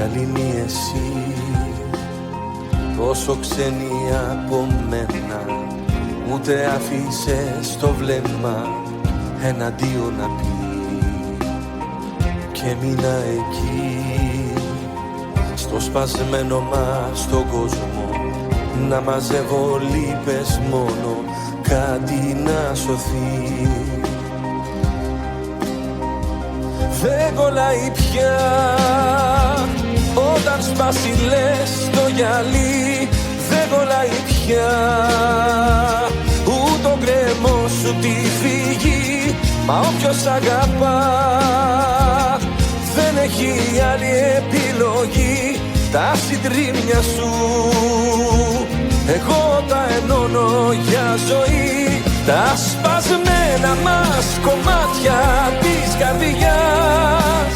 γαλήνη εσύ, τόσο ξένη από μένα, ούτε άφησες το βλέμμα εναντίον να πει. Και μείνα εκεί, στο σπασμένο μας τον κόσμο, να μαζεύω λύπες μόνο, κάτι να σωθεί. Δεν κολλάει πια όταν σπάσει λες το γυαλί. Δεν κολλάει πια ούτε ο γκρέμος σου τη φύγει. Μα όποιος αγαπά δεν έχει άλλη επιλογή. Τα συντρίμμια σου εγώ τα ενώνω για ζωή. Τα σπασμένα μας κομμάτια της καρδιάς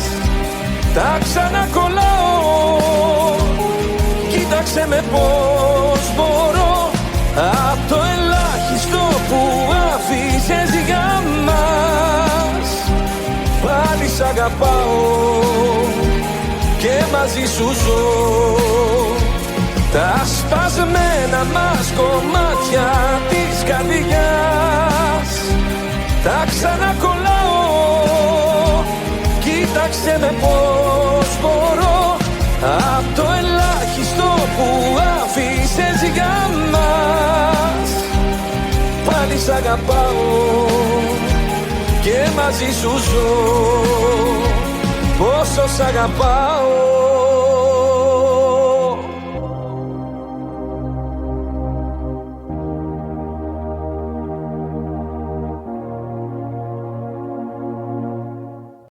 τα ξανακολλάω. Κοίταξε με πως μπορώ, απ' το ελάχιστο που άφησες για μας. Πάλι σ' αγαπάω και μαζί σου ζω. Τα σπασμένα μας κομμάτια της καρδιάς τα ξανακολλάω. Κοίταξε με πως μπορώ, απ' το ελάχιστο που άφησες για μας. Πάλι σ' αγαπάω και μαζί σου ζω. Πόσο σ' αγαπάω.